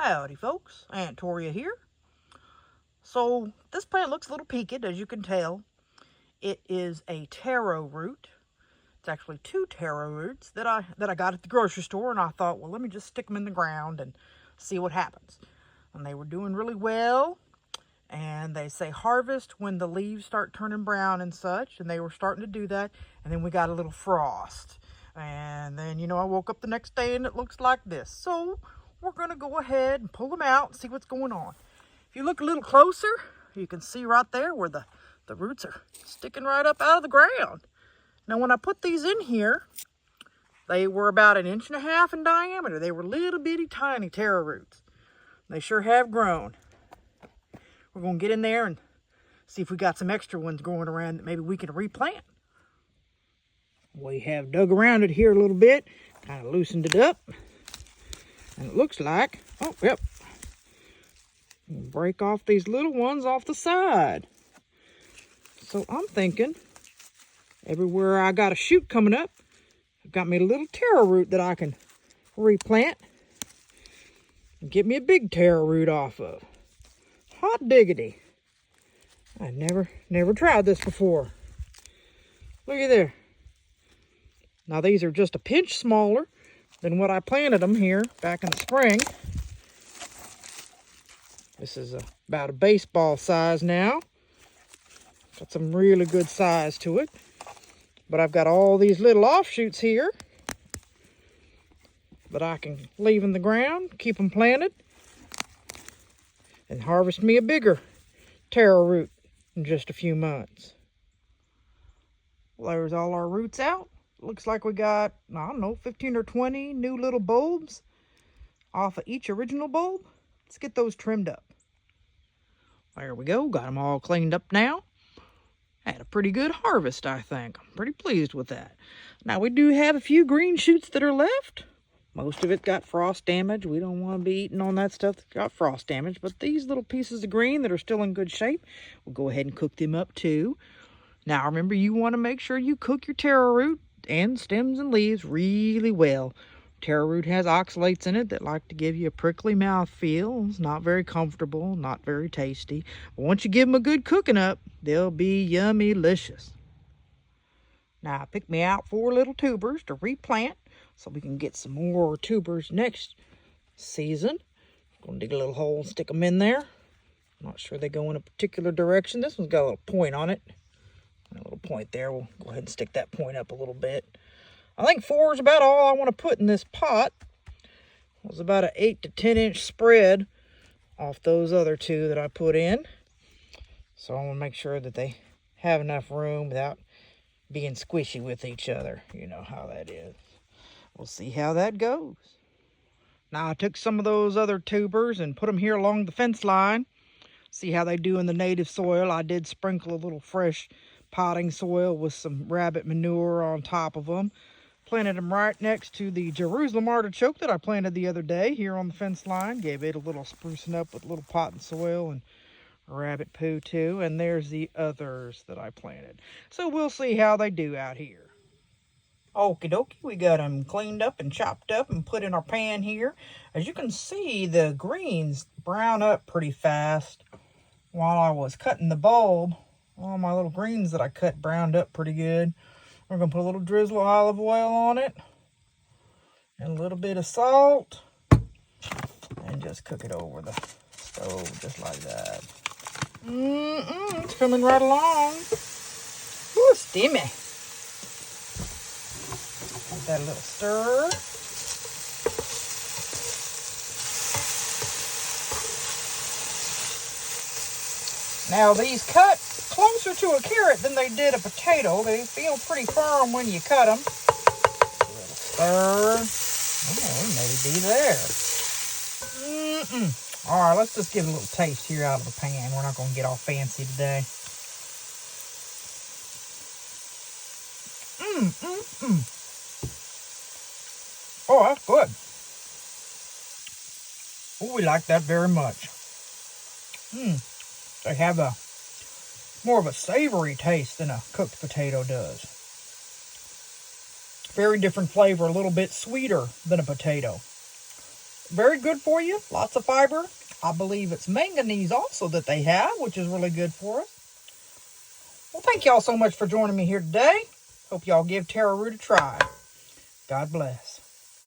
Howdy folks, Aunt Toria here. So this plant looks a little peaked, as you can tell. It is a taro root. It's actually two taro roots that I got at the grocery store, and I thought, well, let me just stick them in the ground and see what happens. And they were doing really well, and they say harvest when the leaves start turning brown and such, and they were starting to do that, and then we got a little frost. And then, I woke up the next day and it looks like this. So we're going to go ahead and pull them out and see what's going on. If you look a little closer, you can see right there where the roots are sticking right up out of the ground. Now, when I put these in here, they were about 1.5 inches in diameter. They were little bitty tiny taro roots. They sure have grown. We're going to get in there and see if we got some extra ones growing around that maybe we can replant. We have dug around it here a little bit, kind of loosened it up. And it looks like, oh, yep. Break off these little ones off the side. So I'm thinking, everywhere I got a shoot coming up, I've got me a little taro root that I can replant and get me a big taro root off of. Hot diggity. I never tried this before. Look at there. Now these are just a pinch smaller than what I planted them here back in the spring. This is about a baseball size now. Got some really good size to it. But I've got all these little offshoots here that I can leave in the ground, keep them planted, and harvest me a bigger taro root in just a few months. Well, there's all our roots out. Looks like we got, I don't know, 15 or 20 new little bulbs off of each original bulb. Let's get those trimmed up. There we go. Got them all cleaned up now. Had a pretty good harvest, I think. I'm pretty pleased with that. Now, we do have a few green shoots that are left. Most of it got frost damage. We don't want to be eating on that stuff that got frost damage. But these little pieces of green that are still in good shape, we'll go ahead and cook them up too. Now, remember, you want to make sure you cook your taro root and stems and leaves really well. Taro root has oxalates in it that like to give you a prickly mouth feel. It's not very comfortable, not very tasty. But once you give them a good cooking up, they'll be yummy-licious. Now, I picked me out 4 little tubers to replant so we can get some more tubers next season. I'm going to dig a little hole and stick them in there. I'm not sure they go in a particular direction. This one's got a little point on it. A little point there. We'll go ahead and stick that point up a little bit. I think 4 is about all I want to put in this pot. It was about an 8 to 10 inch spread off those other 2 that I put in. So I want to make sure that they have enough room without being squishy with each other. You know how that is. We'll see how that goes. Now I took some of those other tubers and put them here along the fence line. See how they do in the native soil. I did sprinkle a little fresh potting soil with some rabbit manure on top of them. Planted them right next to the Jerusalem artichoke that I planted the other day here on the fence line. Gave it a little sprucing up with a little potting soil and rabbit poo too. And there's the others that I planted. So we'll see how they do out here. Okie dokie, we got them cleaned up and chopped up and put in our pan here. As you can see, the greens brown up pretty fast. While I was cutting the bulb, all my little greens that I cut browned up pretty good. We're going to put a little drizzle of olive oil on it. And a little bit of salt. And just cook it over the stove just like that. It's coming right along. Ooh, steamy. Give that a little stir. Now these cut closer to a carrot than they did a potato. They feel pretty firm when you cut them. A little stir. Oh, we may be there. All right, let's just give it a little taste here out of the pan. We're not going to get all fancy today. Oh, that's good. Oh, we like that very much. They have more of a savory taste than a cooked potato does. Very different flavor, a little bit sweeter than a potato. very good for you. Lots of fiber. I believe it's manganese also that they have, which is really good for us. Well, thank y'all so much for joining me here today. Hope y'all give Taro Root a try. God bless.